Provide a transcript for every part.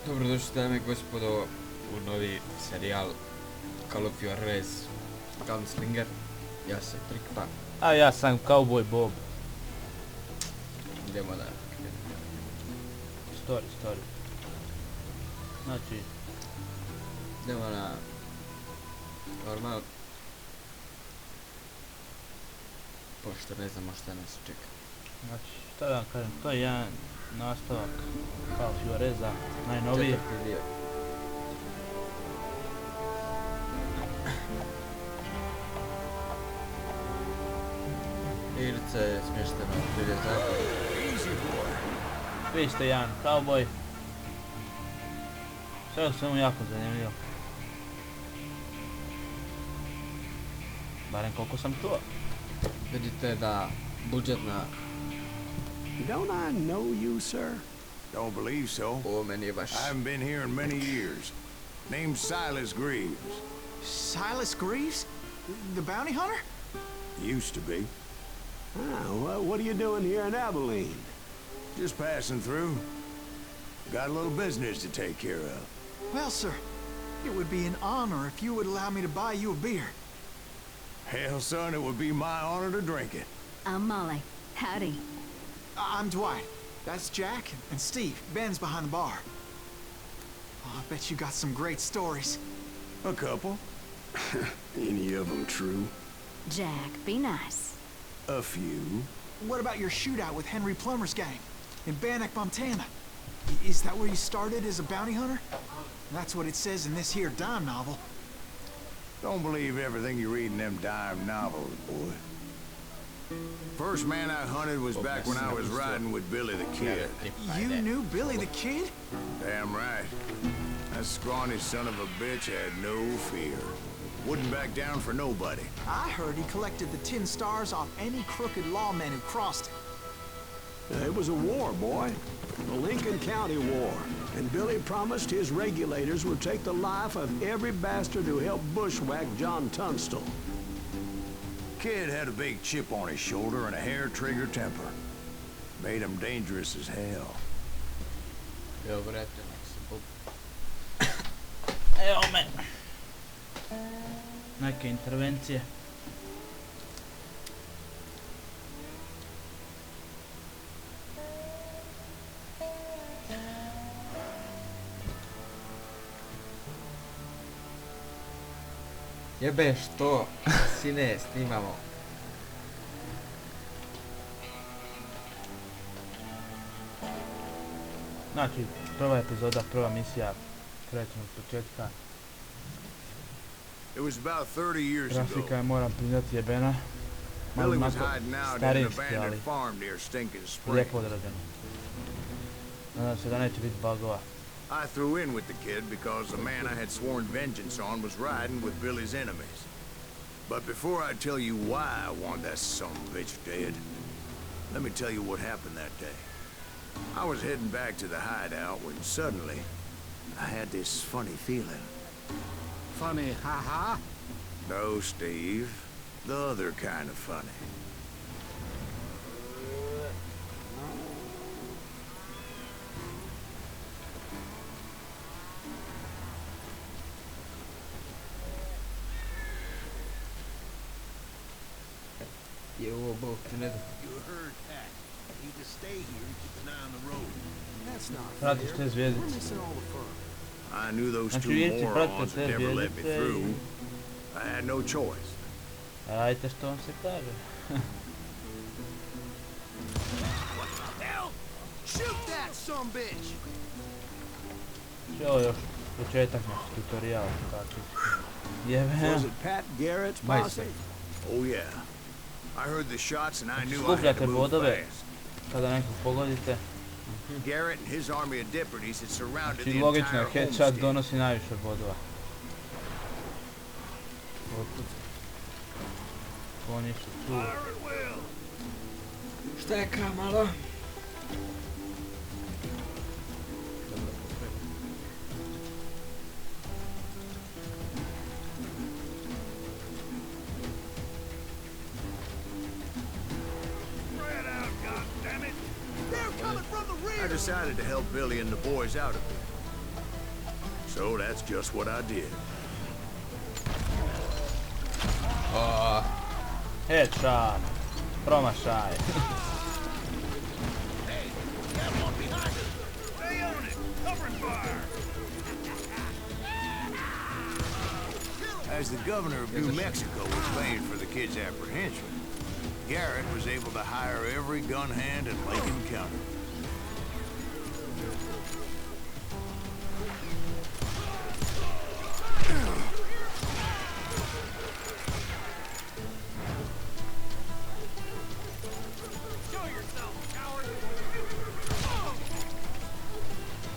Dobrodošli dame i gospodo u novi serijal Call of Juarez Gunslinger. Ja sam Trikpa. A ja sam kauboji BoB. Idemo na Story. Znači, idemo na normal. Pošto ne znamo šta nas čeka. šta da vam kažem, to je jedan nastavak Call of Juareza, najnoviji. Četvrti dio. Igrica je smještena u prelaženju. Vi ste jedan kauboj. Sve u svemu jako zanimljivo. Barem koliko sam čuo. Vidite da budžet na Don't I know you, sir? Don't believe so. ovo meni je baš... I haven't been here in many years. Name's Silas Greaves. Silas Greaves? The bounty hunter? Used to be. What are you doing here in Abilene? Just passing through. Got a little business to take care of. Well, sir, it would be an honor if you would allow me to buy you a beer. Hell, son, it would be my honor to drink it. I'm Molly. Howdy. I'm Dwight. That's Jack and Steve. Ben's behind the bar. Oh, I bet you got some great stories. A couple. Any of them true? Jack, be nice. A few. What about your shootout with Henry Plummer's gang in Bannock, Montana? Is that where you started as a bounty hunter? That's what it says in this here dime novel. Don't believe everything you read in them dime novels, boy. First man I hunted was back when I was riding with Billy the Kid. You knew Billy the Kid? Damn right. That scrawny son of a bitch had no fear. Wouldn't back down for nobody. I heard he collected the 10 stars off any crooked lawmen who crossed it. It was a war, boy. The Lincoln County War. And Billy promised his regulators would take the life of every bastard who helped bushwhack John Tunstall. Kid had a big chip on his shoulder and a hair-trigger temper. Made him dangerous as hell. Evo brate, nek se pop... Evo me. Neke intervencije. Jebe što, sine, snimamo. Znači, prva epizoda, prva misija, krećemo od početka. It was about 30 years Grafika je, ago. moram priznati, jebena. Malo Billy was onako hiding out in an starinski, ali abandoned farm near Stinking Spring. lijepo odrađeno. Nadam se da neće biti bugova. I threw in with the kid because the man I had sworn vengeance on was riding with Billy's enemies. But before I tell you why I want that son of a bitch dead, let me tell you what happened that day. I was heading back to the hideout when suddenly I had this funny feeling. Funny, ha-ha? No, Steve. The other kind of funny. Je ovo bog ti ne da... You heard that. Need to stay here and keep an eye on the road. That's not Pratiš te fair. zvijezdice. We're missing all the fun. I knew those Znači, two vidite, pratite morons te would never let me zvijezdice through. i I had no choice. radite što vam se kaže. Shoot that son bitch! Što je ovo još početak naš tutorial, kakvi. Jebena. Was it Pat Garrett's Majster. posse? Oh yeah. I heard the shots and I knew I had Skupljate to move bodove fast. kada nekog pogodite. Garrett and his army of deputies had surrounded Znači the logično je, entire headshot homestead. donosi najviše bodova. Otkud? Konji su tu. Šta je kamalo? I decided to help Billy and the boys out of it. So that's just what I did. Headshot. Promašaj. As the governor of New Mexico was paying for the kid's apprehension, Garrett was able to hire every gun hand in Lincoln County.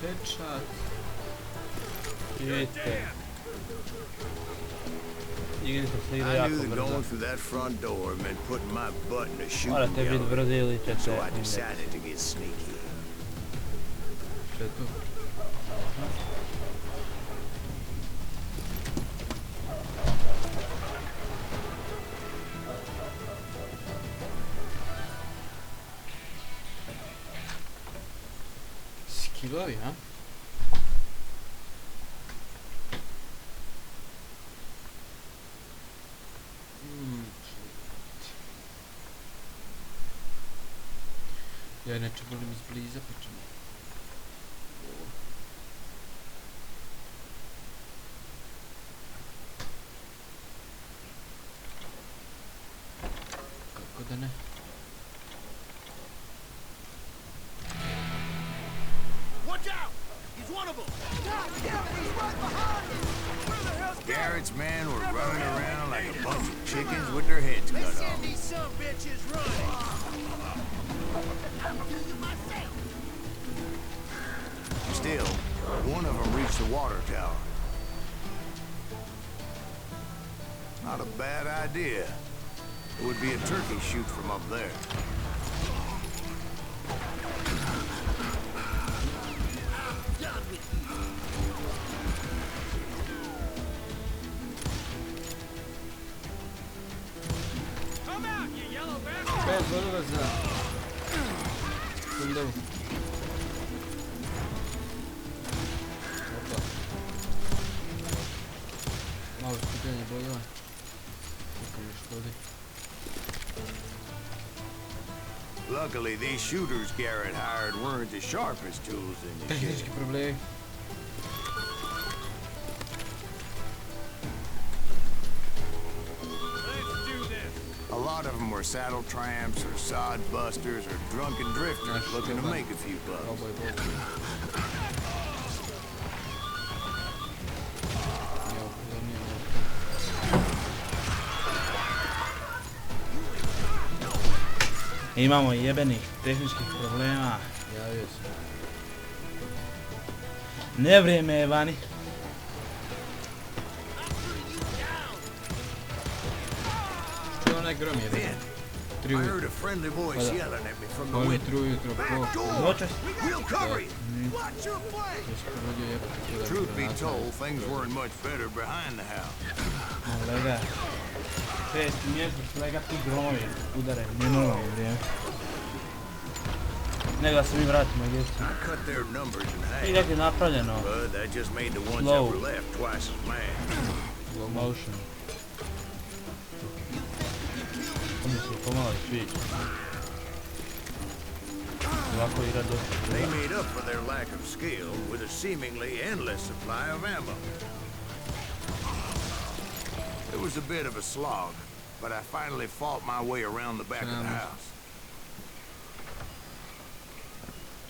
Headshot. Idite. Igrica se igra I jako knew that brzo. going through that front door meant putting my butt in a shooting Morate biti gallery, brzi ili ćete so I umrijeti. decided to get sneaky. Šta je to? Skillovi, ha? Ja inače volim izbliza, pa ćemo... Kako da ne? Watch out! He's one of them! Garrett's men were running around like a bunch of chickens with their heads cut off. These some bitches running. Still, one of them reached the water tower. Not a bad idea. It would be a turkey shoot from up there. Come out, you yellow bastard! Bez odlaza. Kundavu. Opa. Malo skupljanje bodova. Kako mi škodi. Luckily, these shooters Garrett hired weren't the sharpest tools in the Tehnički shed. problemi. Let's do this. A lot of them were saddle tramps or sod busters or drunken drifters Naš looking to dobar. make a few bucks. Kauboji BoB. Evo, pozornije Imamo jebenih tehničkih problema. javio sam. Nevrijeme je vani. Što je onaj grom je? Ben, Tri I ujutro. heard a friendly voice Hold up. yelling at me from the Ovo je window. tri ujutro po... Noćas. We'll cover you. Watch your flank! Ja sam rodio jebati kudar Truth be granata. told, things weren't much better behind the house. Lega. 6. mjesec, lega ti gromovi udare. Nije normalno vrijeme. Nego da se mi vratimo djecu. I cut their numbers in I half, kako je napravljeno. but that just made the ones Slow. that were left twice as mad. Slow motion. To mi se pomalo i sviđa. Ovako igra dosta They dobra. made up for their lack of skill with a seemingly endless supply of ammo. It was a bit of a slog, but I finally fought my way around the back of the house.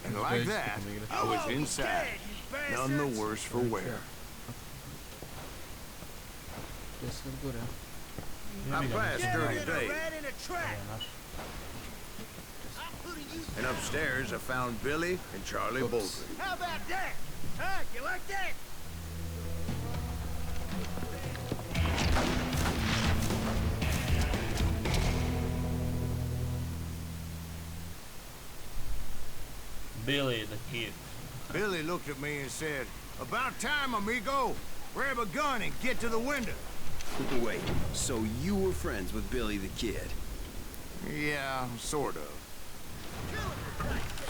And like that, I was inside, none the worse for wear. Jesam gore. I passed Get during rid the of day, rat in a track! Naš. I'm putting you... and upstairs I found Billy and Charlie Oops. Bolton. How about that? Huh? You like that? Billy the Kid. Billy looked at me and said, "About time, amigo. Grab a gun and get to the window." Wait, so you were friends with Billy the Kid? Yeah, sort of.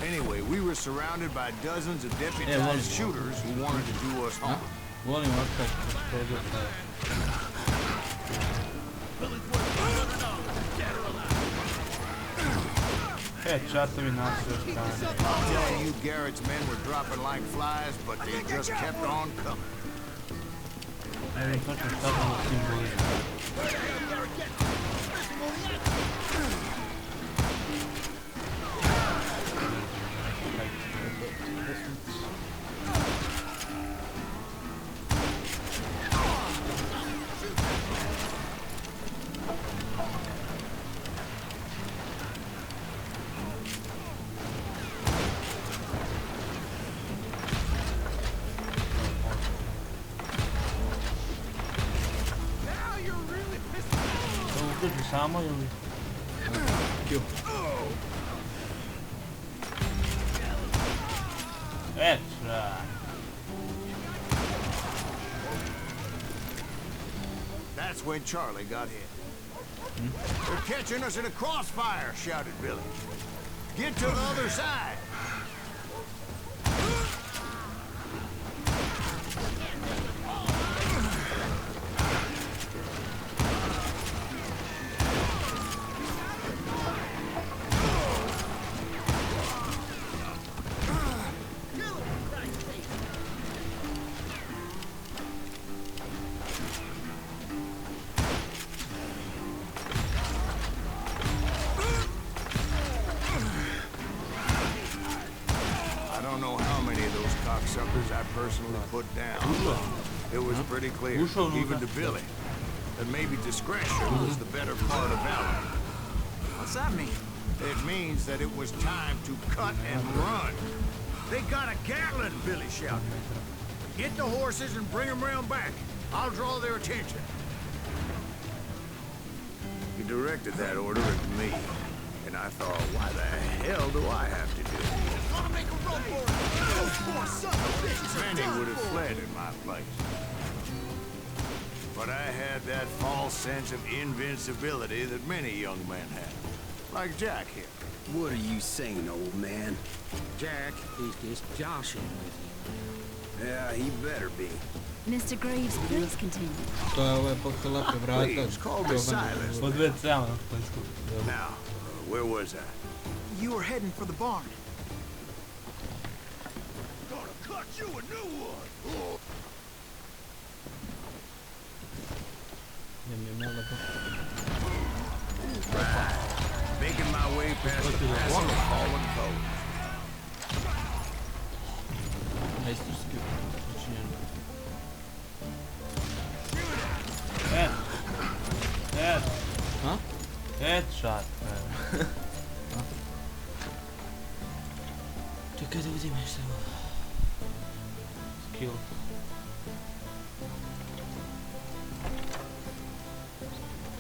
Anyway, we were surrounded by dozens of deputized shooters who wanted to do us harm. Volim otkad prođe taj. Čatovi nasu još stane. I'm telling you, Garrett's men were dropping like flies, but they just kept on coming. Ne znam točno šta sam s tim bolima. Samo ili? Extra. That's when Charlie got hit. They're catching us in a crossfire, shouted Billy. Get to the other side. I personally put down. It was pretty clear, even to Billy, that maybe discretion was the better part of valor. What's that mean? It means that it was time to cut and run. They got a Gatlin, Billy shouted. Get the horses and bring them round back. I'll draw their attention. He directed that order at me, and I thought, why the hell do I have to do it? Many would have fled in my place. But I had that false sense of invincibility that many young men have. Like Jack here. What are you saying, old man? Jack is just joshing with you. Yeah, he better be. Mr. Graves, please continue. To je ovaj pohtelapke vrata. Please, call me Silas. Now, where was I? You were heading for the barn. Gonna cut you a new one. Right. Making my way past the pass of fallen foes. Majstorski učinjen. Ha? Headshot. Čekaj da vidim nešto. Skill.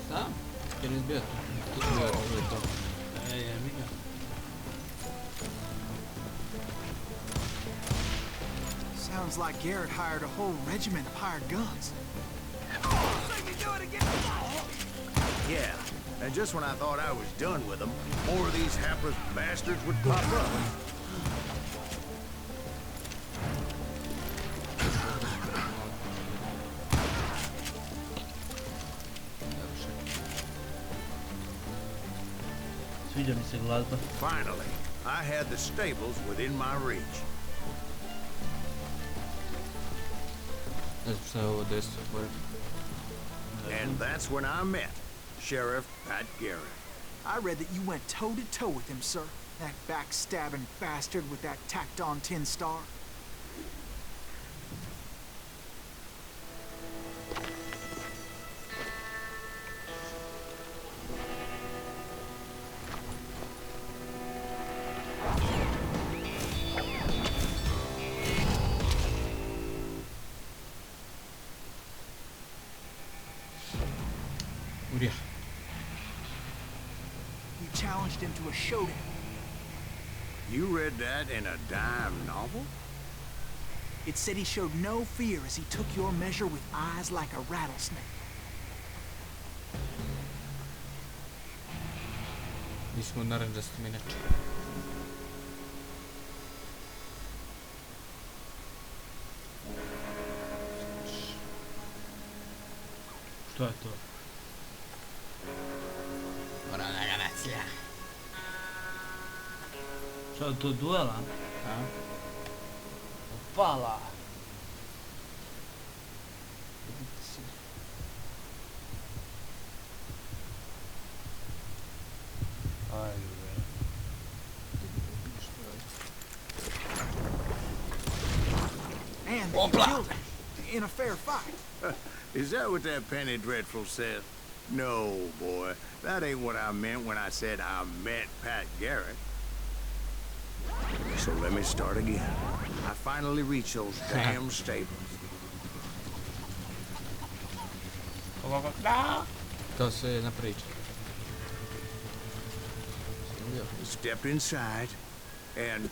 Šta? Jer izbija to. Tu sam bio ovdje to. Mi ga. Sounds like Garrett hired a whole regiment of hired guns. Yeah, and just when I thought I was done with them, more of these hapless bastards would pop up. Sviđa mi se glazba. Finally, I had the stables within my reach. Ne znam šta je ovo desno. And that's when I met Sheriff Pat Garrett. I read that you went toe-to-toe with him, sir. That backstabbing bastard with that tacked-on tin star. Urija. You challenged him to a showdown. You read that in a dime novel? It said he showed no fear as he took your measure with eyes like a rattlesnake. Mi smo naranđasti inače. To je to. Moram da ga naclja. Što je to duela? A? Opala! Ajde. And Opla. killed him in a fair fight. Is that what that penny dreadful said? No, boy. That ain't what I meant when I said I met Pat Garrett. So let me start again. I finally reached those damn stables. To se jedna priča. Stepped inside, and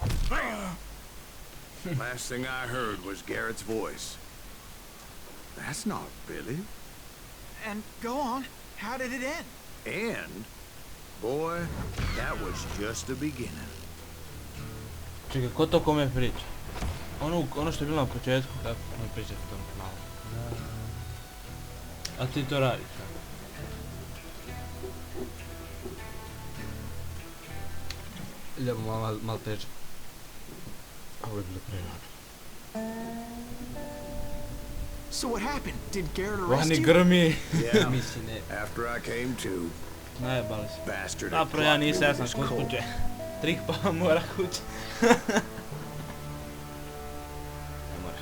last thing I heard was Garrett's voice. That's not Billy. And go on. How did it end? And, boy, that was just the beginning. Čekaj, ko to kome priča? Ono što je bilo na početku? Da, ne pričate to malo. A ti to radiš? Idemo malo teže. Ovo je bilo prerano. So what happened? Did Garrett arrest Vani you? grmi! Yeah, Mislim ne. after I came to, Najebali se. bastard had Zapravo ja clocked me nisam, ja with sam his kod coat. kuće. Trikpa mora kuće. Ne mora.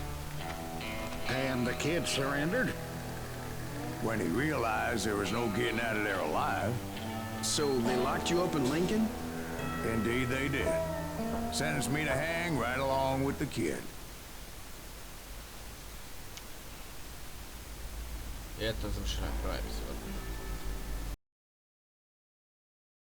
And the kid surrendered? When he realized there was no getting out of there alive, So they locked you up in Lincoln? indeed they did. Sentenced me to hang right along with the kid. I eto završena prva epizoda.